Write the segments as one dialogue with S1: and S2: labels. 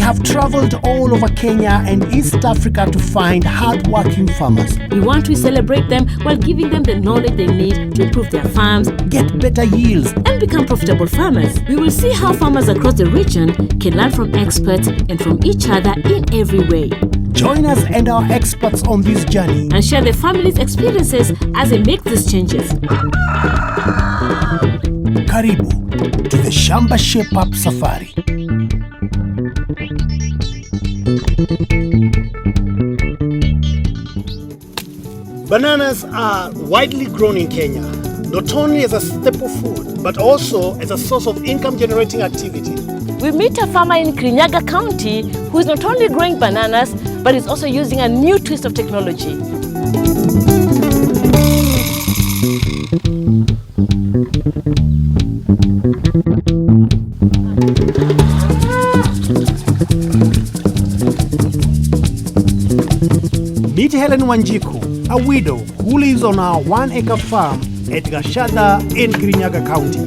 S1: have traveled all over Kenya and East Africa to find hard-working farmers.
S2: We want to celebrate them while giving them the knowledge they need to improve their farms,
S1: get better yields,
S2: and become profitable farmers. We will see how farmers across the region can learn from experts and from each other in every way.
S1: Join us and our experts on this journey
S2: and share their families' experiences as they make these changes.
S1: Karibu to the Shamba Shape Up Safari. Bananas are widely grown in Kenya, not only as a staple food, but also as a source of income-generating activity.
S2: We meet a farmer in Kirinyaga County who is not only growing bananas, but is also using a new twist of technology.
S1: Meet Helen Wanjiku, a widow who lives on our 1-acre farm at Gashada in Kirinyaga County.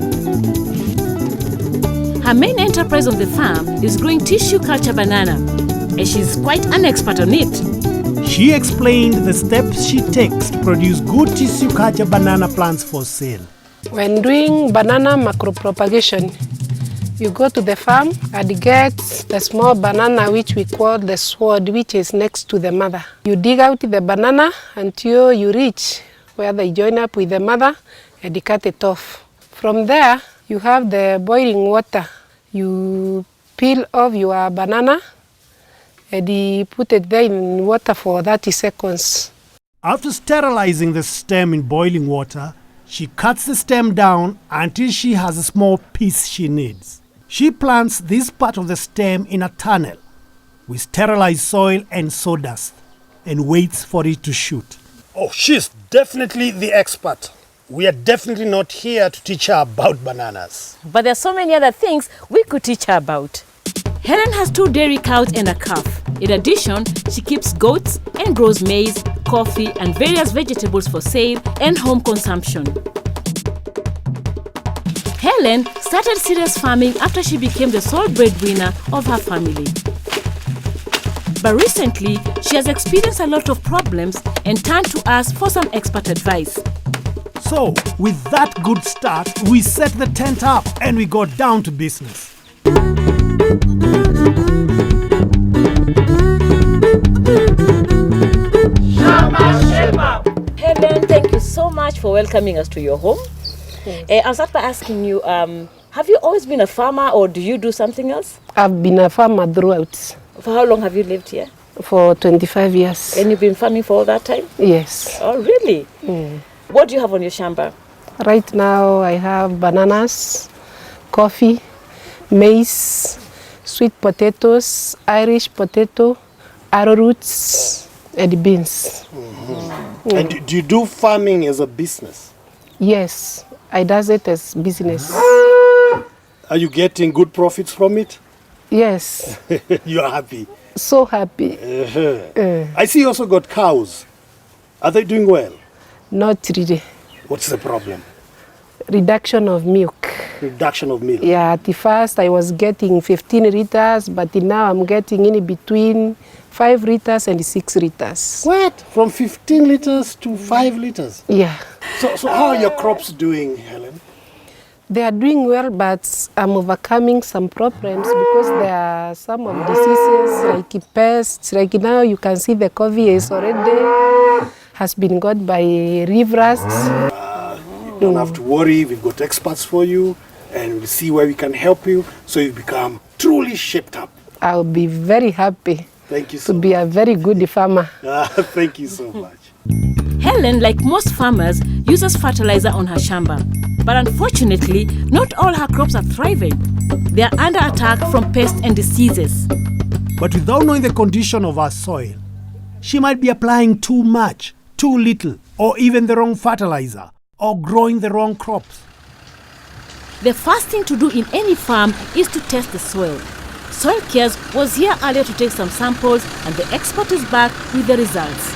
S2: Her main enterprise on the farm is growing tissue culture banana, and she's quite an expert on it.
S1: She explained the steps she takes to produce good tissue culture banana plants for sale.
S3: When doing banana macropropagation, you go to the farm and get the small banana which we call the sword, which is next to the mother. You dig out the banana until you reach where they join up with the mother and you cut it off. From there, you have the boiling water. You peel off your banana and you put it there in water for 30 seconds.
S1: After sterilizing the stem in boiling water, she cuts the stem down until she has a small piece she needs. She plants this part of the stem in a tunnel with sterilized soil and sawdust and waits for it to shoot. Oh, she's definitely the expert. We are definitely not here to teach her about bananas.
S2: But there are so many other things we could teach her about. Helen has 2 dairy cows and a calf. In addition, she keeps goats and grows maize, coffee, and various vegetables for sale and home consumption. Helen started serious farming after she became the sole breadwinner of her family. But recently, she has experienced a lot of problems and turned to us for some expert advice.
S1: So, with that good start, we set the tent up and we got down to business.
S2: Helen, thank you so much for welcoming us to your home. I'll start by asking you, have you always been a farmer or do you do something else?
S3: I've been a farmer throughout.
S2: For how long have you lived here?
S3: For 25 years.
S2: And you've been farming for all that time?
S3: Yes.
S2: Oh, really? What do you have on your shamba?
S3: Right now I have bananas, coffee, maize, sweet potatoes, Irish potato, arrowroots, and beans.
S1: And do you do farming as a business?
S3: Yes, I does it as business.
S1: Are you getting good profits from it?
S3: Yes.
S1: You are happy?
S3: So happy.
S1: I see you also got cows. Are they doing well?
S3: Not really.
S1: What's the problem?
S3: Reduction of milk.
S1: Reduction of milk?
S3: Yeah, at the first I was getting 15 liters, but now I'm getting in between 5 liters and 6 liters.
S1: What? From 15 liters to 5 liters?
S3: Yeah.
S1: So how are your crops doing, Helen?
S3: They are doing well, but I'm overcoming some problems because there are some of diseases like pests. Like now you can see the coffee is already has been got by reef rusts.
S1: You don't have to worry, we've got experts for you and we'll see where we can help you so you become truly shaped up.
S3: I'll be very happy.
S1: Thank you so
S3: to be a very good farmer.
S1: Thank you so much.
S2: Helen, like most farmers, uses fertilizer on her shamba. But unfortunately, not all her crops are thriving. They are under attack from pests and diseases. But without knowing the condition of her soil, she might be applying too much, too little, or even the wrong fertilizer, or growing the wrong crops. The first thing to do in any farm is to test the soil. Soil Cares was here earlier to take some samples and the expert is back with the results.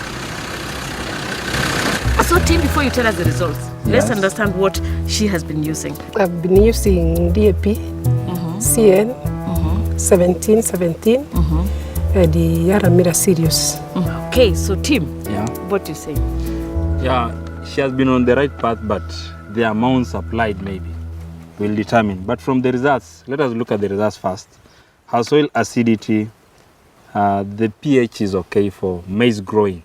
S2: So Tim, before you tell us the results, let's understand what she has been using.
S3: I've been using DAP, CN, 1717, the Yaramira Sirius.
S2: Okay, so Tim,
S4: Yeah.
S2: what do you say?
S4: Yeah, she has been on the right path, but the amounts applied maybe will determine. But from the results, let us look at the results first. Her soil acidity, the pH is okay for maize growing.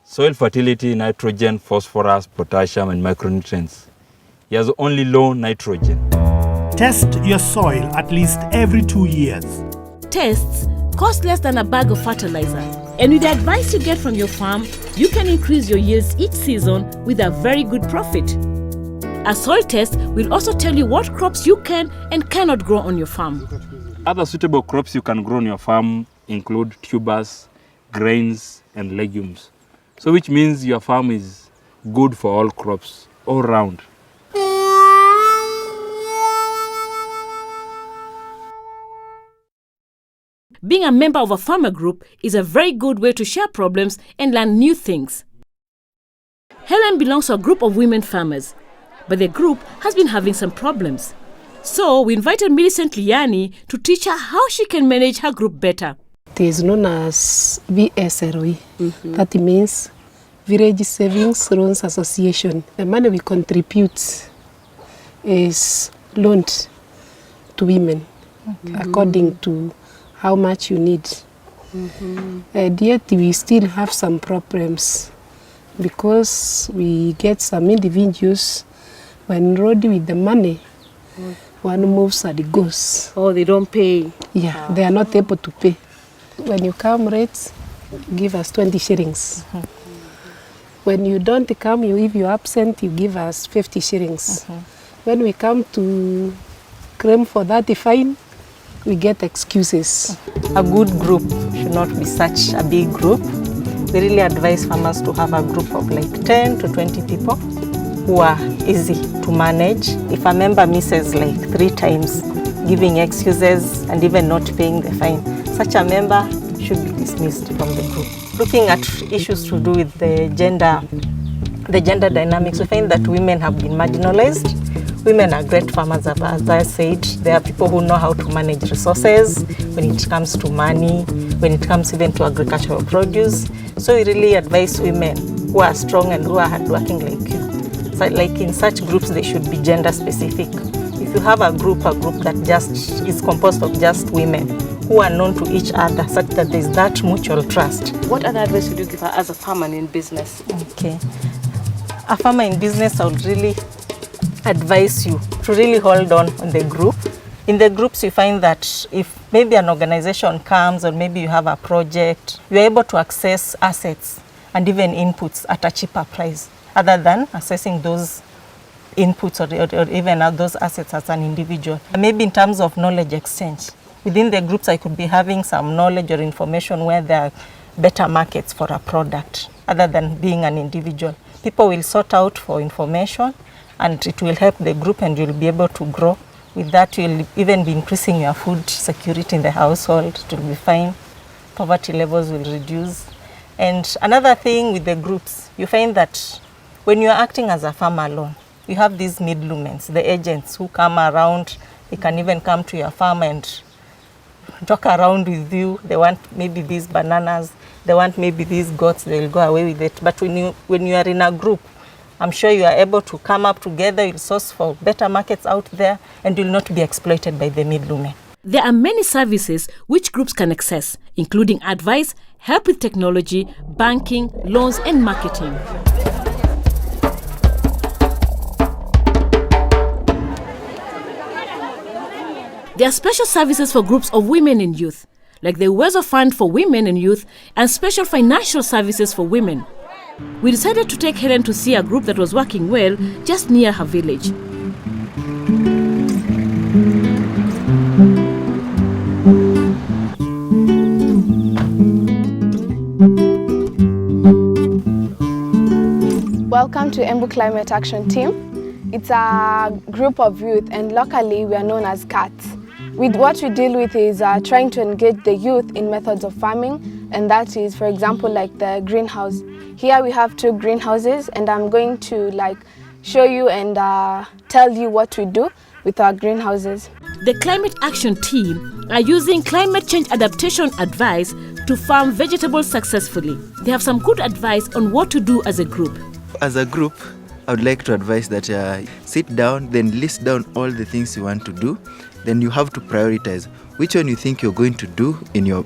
S4: Soil fertility, nitrogen, phosphorus, potassium, and micronutrients. He has only low nitrogen.
S1: Test your soil at least every 2 years.
S2: Tests cost less than a bag of fertilizer. And with the advice you get from your farm, you can increase your yields each season with a very good profit. A soil test will also tell you what crops you can and cannot grow on your farm.
S4: Other suitable crops you can grow on your farm include tubers, grains, and legumes. So which means your farm is good for all crops, all round.
S2: Being a member of a farmer group is a very good way to share problems and learn new things. Helen belongs to a group of women farmers, but the group has been having some problems. So we invited Millicent Liani to teach her how she can manage her group better.
S3: It is known as VSROE. That means Village Savings Loans Association. The money we contribute is loaned to women according to how much you need. Yet we still have some problems because we get some individuals when enrolled with the money, one moves and it goes.
S2: Oh, they don't pay.
S3: Yeah, they are not able to pay. When you come rates, give us 20 shillings. When you don't come, if you're absent, you give us 50 shillings. When we come to claim for that fine, we get excuses.
S5: A good group should not be such a big group. We really advise farmers to have a group of like 10 to 20 people who are easy to manage. If a member misses like 3 times, giving excuses and even not paying the fine, such a member should be dismissed from the group. Looking at issues to do with the gender dynamics, we find that women have been marginalized. Women are great farmers, as I said. There are people who know how to manage resources when it comes to money, when it comes even to agricultural produce. So we really advise women who are strong and who are hardworking like you. So like in such groups, they should be gender specific. If you have a group that just is composed of just women who are known to each other, such that there's that mutual trust.
S2: What other advice would you give her as a farmer in business?
S5: Okay. A farmer in business, I would really advise you to really hold on the group. In the groups, you find that if maybe an organization comes or maybe you have a project, you're able to access assets and even inputs at a cheaper price, other than accessing those inputs or even those assets as an individual. Maybe in terms of knowledge exchange, within the groups I could be having some knowledge or information where there are better markets for a product, other than being an individual. People will sort out for information and it will help the group and you'll be able to grow. With that, you'll even be increasing your food security in the household. It will be fine. Poverty levels will reduce. And another thing with the groups, you find that when you're acting as a farmer alone, you have these middlemen, the agents who come around. They can even come to your farm and talk around with you. They want maybe these bananas. They want maybe these goats. They'll go away with it. But when you are in a group, I'm sure you are able to come up together, you'll source for better markets out there, and you'll not be exploited by the middlemen.
S2: There are many services which groups can access, including advice, help with technology, banking, loans, and marketing. There are special services for groups of women and youth, like the Wezo Fund for Women and Youth and special financial services for women. We decided to take Helen to see a group that was working well just near her village.
S6: Welcome to Embu Climate Action Team. It's a group of youth and locally we are known as CATs. What we deal with is trying to engage the youth in methods of farming, and that is, for example, like the greenhouse. Here we have 2 greenhouses and I'm going to show you and tell you what we do with our greenhouses.
S2: The Climate Action Team are using climate change adaptation advice to farm vegetables successfully. They have some good advice on what to do as a group.
S7: As a group, I would like to advise that sit down, then list down all the things you want to do. Then you have to prioritize which one you think you're going to do in your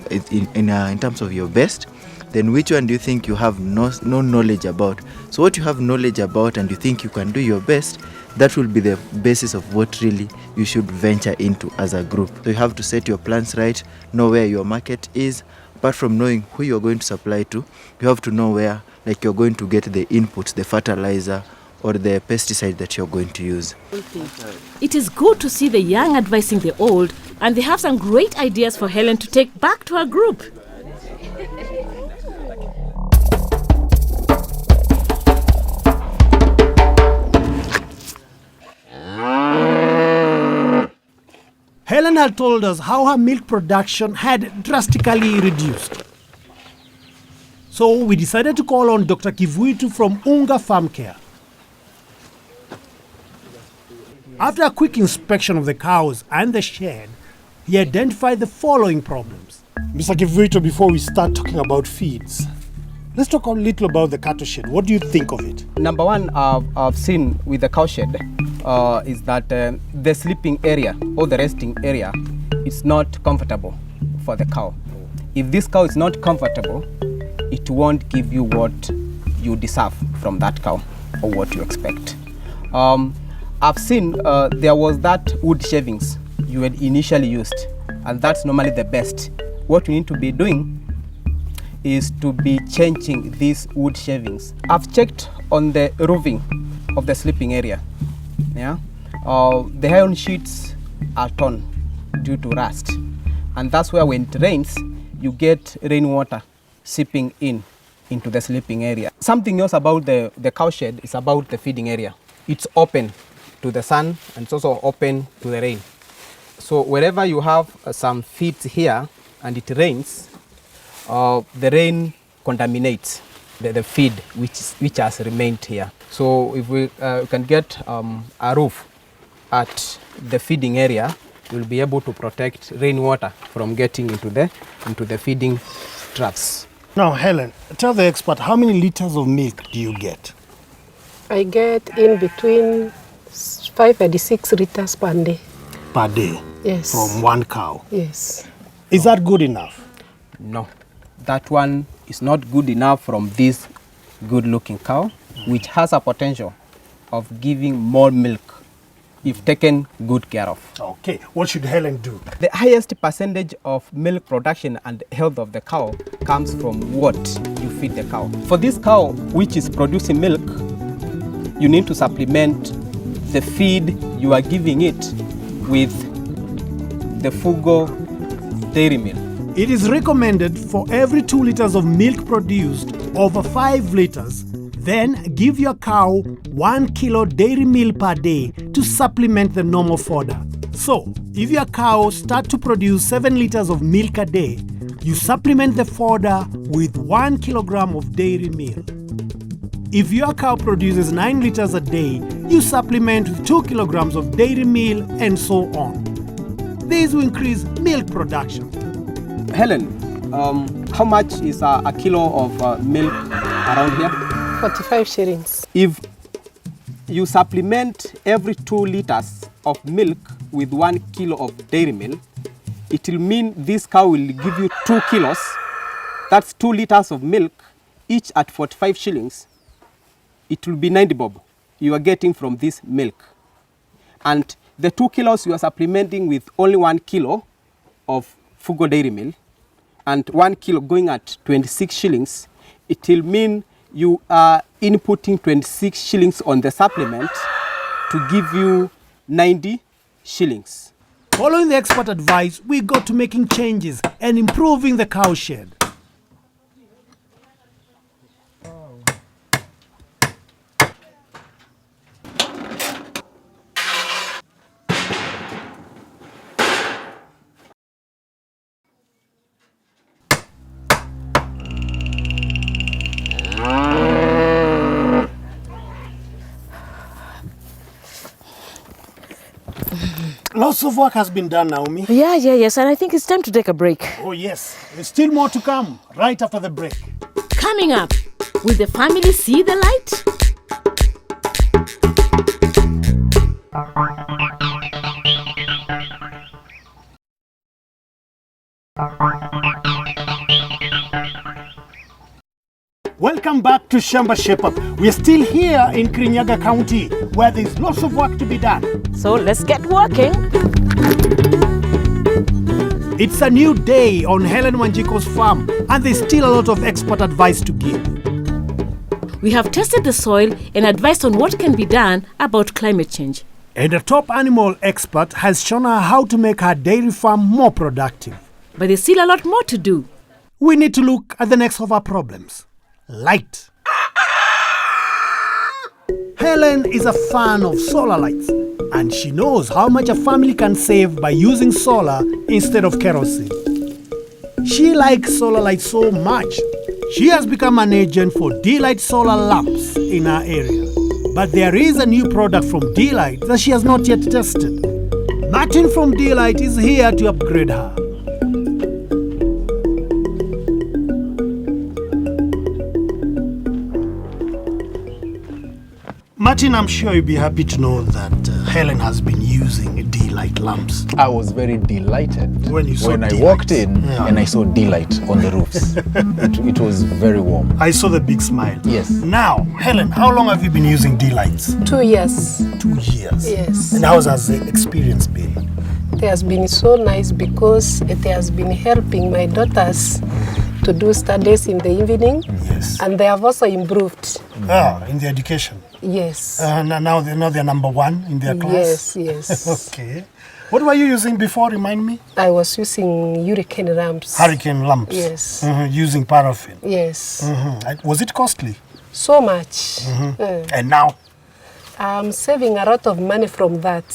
S7: in terms of your best. Then which one do you think you have no knowledge about? So what you have knowledge about and you think you can do your best, that will be the basis of what really you should venture into as a group. So you have to set your plans right, know where your market is. Apart from knowing who you're going to supply to, you have to know where you're going to get the inputs, the fertilizer or the pesticide that you're going to use.
S2: It is good to see the young advising the old, and they have some great ideas for Helen to take back to her group.
S1: Helen had told us how her milk production had drastically reduced. So we decided to call on Dr. Kivuitu from Unga Farm Care. After a quick inspection of the cows and the shed, he identified the following problems. Mr. Kivuitu, before we start talking about feeds, let's talk a little about the cattle shed. What do you think of it?
S8: Number one, I've seen with the cow shed is that the sleeping area or the resting area is not comfortable for the cow. If this cow is not comfortable, it won't give you what you deserve from that cow or what you expect. I've seen there was that wood shavings you had initially used, and that's normally the best. What you need to be doing is to be changing these wood shavings. I've checked on the roofing of the sleeping area. Yeah, the iron sheets are torn due to rust, and that's where when it rains, you get rainwater seeping into the sleeping area. Something else about the cow shed is about the feeding area. It's open to the sun and it's also open to the rain. So wherever you have some feeds here and it rains, the rain contaminates the feed which has remained here. So if we can get a roof at the feeding area, we'll be able to protect rainwater from getting into the feeding troughs.
S1: Now, Helen, tell the expert, how many liters of milk do you get?
S3: I get in between 5 and 6 liters per day.
S1: Per day?
S3: Yes.
S1: From one cow?
S3: Yes.
S1: Is that good enough?
S8: No, that one is not good enough from this good-looking cow, which has a potential of giving more milk if taken good care of.
S1: Okay, what should Helen do?
S8: The highest percentage of milk production and health of the cow comes from what you feed the cow. For this cow which is producing milk, you need to supplement the feed you are giving it with the Fugo dairy meal.
S1: It is recommended for every 2 liters of milk produced over 5 liters, then give your cow 1 kilo dairy meal per day to supplement the normal fodder. So, if your cow starts to produce 7 liters of milk a day, you supplement the fodder with 1 kilogram of dairy meal. If your cow produces 9 liters a day, you supplement with 2 kilograms of dairy meal and so on. This will increase milk production.
S8: Helen, how much is a kilo of milk around here?
S3: 45 shillings.
S8: If you supplement every 2 liters of milk with 1 kilo of dairy meal, it will mean this cow will give you 2 kilos. That's 2 liters of milk, each at 45 shillings. It will be 90 bob you are getting from this milk. And the 2 kilos you are supplementing with only 1 kilo of Fugo dairy meal and 1 kilo going at 26 shillings, it will mean you are inputting 26 shillings on the supplement to give you 90 shillings.
S1: Following the expert advice, we got to making changes and improving the cow shed. Now Lots of work has been done, Naomi.
S2: Yes, and I think it's time to take a break.
S1: Oh, yes. There's still more to come right after the break.
S2: Coming up, will the family see the light?
S1: Welcome back to Shamba Shape Up. We are still here in Kirinyaga County, where there's lots of work to be done.
S2: So let's get working.
S1: It's a new day on Helen Wanjiko's farm, and there's still a lot of expert advice to give.
S2: We have tested the soil and advised on what can be done about climate change.
S1: And a top animal expert has shown her how to make her dairy farm more productive.
S2: But there's still a lot more to do.
S1: We need to look at the next of our problems. Light. Helen is a fan of solar lights, and she knows how much a family can save by using solar instead of kerosene. She likes solar lights so much, she has become an agent for D-Light solar lamps in her area. But there is a new product from D-Light that she has not yet tested. Martin from D-Light is here to upgrade her. Martin, I'm sure you'll be happy to know that Helen has been using D-Light lamps.
S9: I was very delighted
S1: When you saw
S9: I
S1: D-Light.
S9: walked in
S1: Yeah.
S9: and I saw D-Light on the roofs. it was very warm.
S1: I saw the big smile.
S9: Yes.
S1: Now, Helen, how long have you been using D-Lights?
S3: 2 years.
S1: 2 years.
S3: Yes.
S1: And how has the experience been?
S3: It has been so nice because it has been helping my daughters to do studies in the evening.
S1: Yes.
S3: And they have also improved.
S1: In the education.
S3: Yes.
S1: Now they're number one in their class.
S3: Yes.
S1: Okay. What were you using before? Remind me.
S3: I was using hurricane lamps.
S1: Hurricane lamps.
S3: Yes.
S1: Using paraffin.
S3: Yes.
S1: Was it costly?
S3: So much.
S1: And now?
S3: I'm saving a lot of money from that.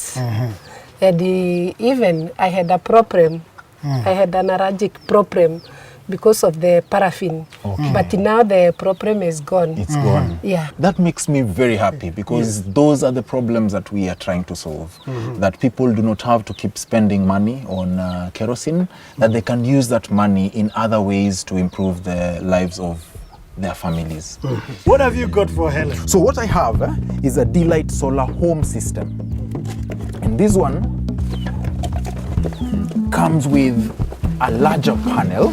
S3: And even I had a problem. I had an allergic problem because of the paraffin.
S9: Okay.
S3: But now the problem is gone.
S9: It's gone.
S3: Yeah.
S9: That makes me very happy because those are the problems that we are trying to solve. That people do not have to keep spending money on kerosene, that they can use that money in other ways to improve the lives of their families.
S1: What have you got for Helen?
S9: So what I have is a D-Light solar home system. And this one comes with a larger panel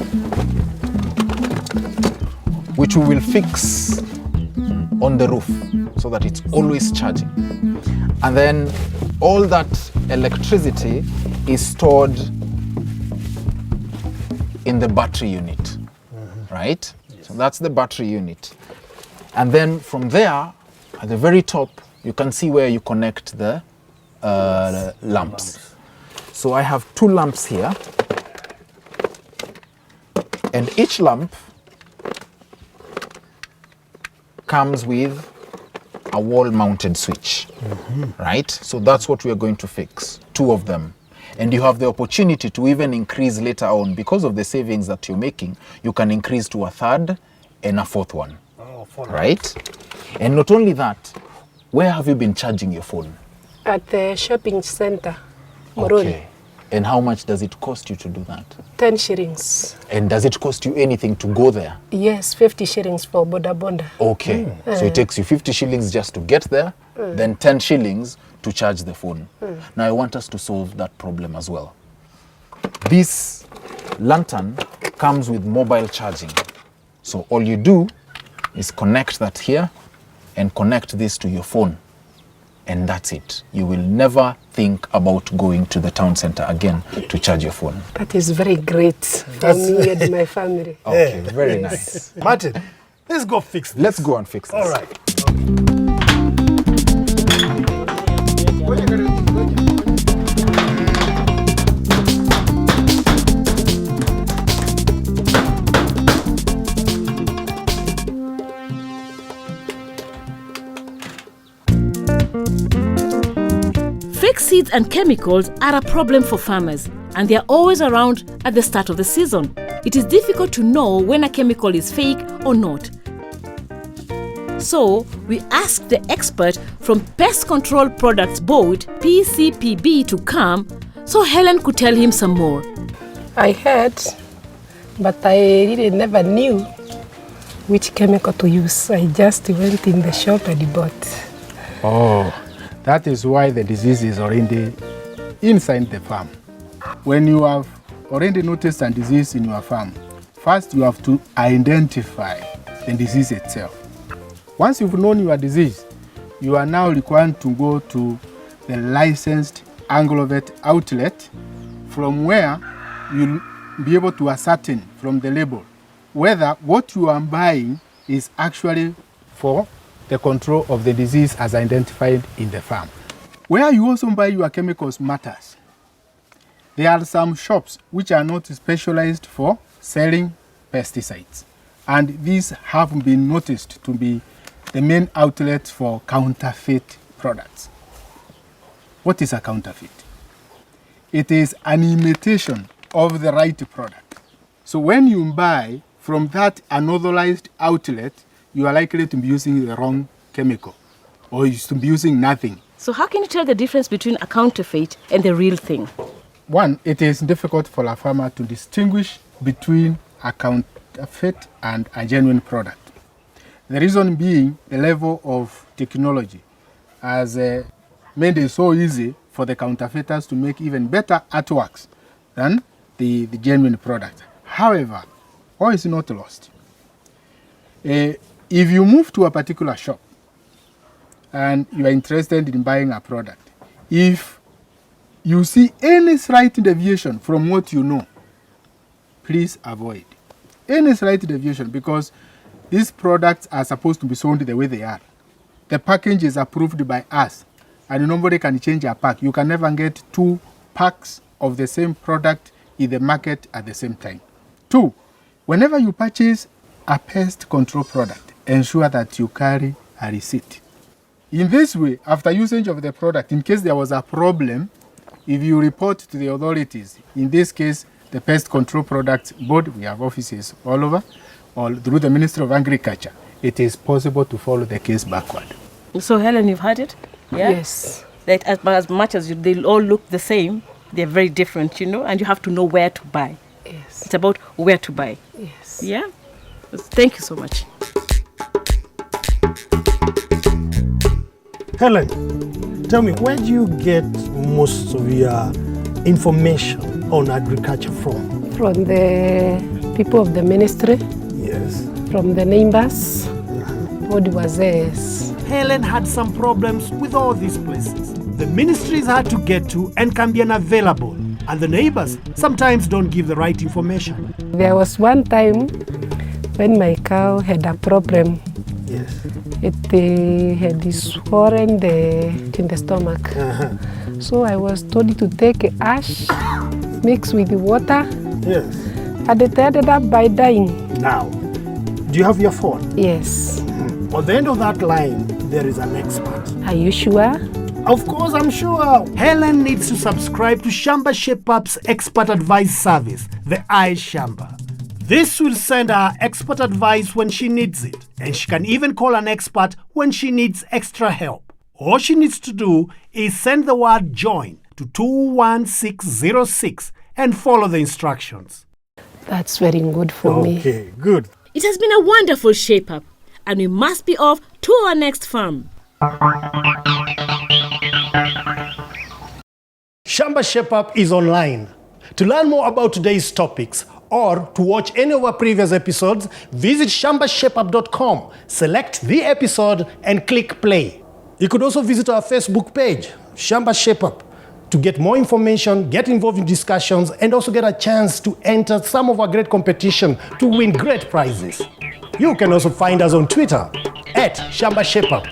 S9: which we will fix on the roof so that it's always charging. And then all that electricity is stored in the battery unit, right? So that's the battery unit. And then from there, at the very top, you can see where you connect the lamps. So I have 2 lamps here, and each lamp comes with a wall-mounted switch, right? So that's what we are going to fix, 2 of them. And you have the opportunity to even increase later on. Because of the savings that you're making, you can increase to a 3rd and a 4th one, right? And not only that, where have you been charging your phone?
S3: At the shopping center, Moroni.
S9: Okay. And how much does it cost you to do that?
S3: 10 shillings.
S9: And does it cost you anything to go there?
S3: Yes, 50 shillings for Boda Bonda.
S9: Okay. So it takes you 50 shillings just to get there, then 10 shillings to charge the phone. Now I want us to solve that problem as well. This lantern comes with mobile charging. So all you do is connect that here and connect this to your phone. And that's it. You will never think about going to the town center again to charge your phone.
S3: That is very great for me and my family.
S9: Okay, very nice.
S1: Martin, let's go fix this.
S9: Let's go and fix this.
S1: All right.
S2: Fake seeds and chemicals are a problem for farmers, and they are always around at the start of the season. It is difficult to know when a chemical is fake or not. So, we asked the expert from Pest Control Products Board, PCPB, to come so Helen could tell him some more.
S3: I heard, but I really never knew which chemical to use. I just went in the shop and bought.
S10: Oh, that is why the disease is already inside the farm. When you have already noticed a disease in your farm, first you have to identify the disease itself. Once you've known your disease, you are now required to go to the licensed Anglovet outlet, from where you'll be able to ascertain from the label whether what you are buying is actually for the control of the disease as identified in the farm. Where you also buy your chemicals matters. There are some shops which are not specialized for selling pesticides, and these have been noticed to be the main outlets for counterfeit products. What is a counterfeit? It is an imitation of the right product. So when you buy from that unauthorized outlet, you are likely to be using the wrong chemical, or you to be using nothing.
S2: So how can you tell the difference between a counterfeit and the real thing?
S10: One, it is difficult for a farmer to distinguish between a counterfeit and a genuine product. The reason being the level of technology has made it so easy for the counterfeiters to make even better artworks than the genuine product. However, all is not lost. If you move to a particular shop and you are interested in buying a product, if you see any slight deviation from what you know, please avoid any slight deviation, because these products are supposed to be sold the way they are. The package is approved by us, and nobody can change a pack. You can never get 2 packs of the same product in the market at the same time. 2, whenever you purchase a pest control product, ensure that you carry a receipt. In this way, after usage of the product, in case there was a problem, if you report to the authorities, in this case, the Pest Control Products Board, we have offices all over, or through the Ministry of Agriculture, it is possible to follow the case backward.
S2: So Helen, you've heard it? Yeah?
S3: Yes.
S2: That as much as they all look the same, they're very different, and you have to know where to buy.
S3: Yes.
S2: It's about where to buy.
S3: Yes.
S2: Yeah? Thank you so much.
S1: Helen, tell me, where do you get most of your information on agriculture from?
S3: From the people of the ministry,
S1: Yes.
S3: from the neighbors, Odwazes.
S1: Helen had some problems with all these places. The ministries hard to get to and can be unavailable, and the neighbors sometimes don't give the right information.
S3: There was one time when my cow had a problem.
S1: Yes.
S3: It had swollen in the stomach. So I was told to take ash, mix with water,
S1: Yes.
S3: and it ended up by dying.
S1: Now, do you have your phone?
S3: Yes.
S1: On the end of that line, there is an expert.
S3: Are you sure?
S1: Of course, I'm sure. Helen needs to subscribe to Shamba Shape Up's expert advice service, the AAK Shamba. This will send her expert advice when she needs it, and she can even call an expert when she needs extra help. All she needs to do is send the word JOIN to 21606 and follow the instructions.
S3: That's very good for me.
S1: Okay, good.
S2: It has been a wonderful shape up, and we must be off to our next farm.
S1: Shamba Shape Up is online. To learn more about today's topics or to watch any of our previous episodes, visit shambashapeup.com, select the episode and click play. You could also visit our Facebook page, Shamba Shape Up, to get more information, get involved in discussions, and also get a chance to enter some of our great competition to win great prizes. You can also find us on Twitter @Shamba Shape Up.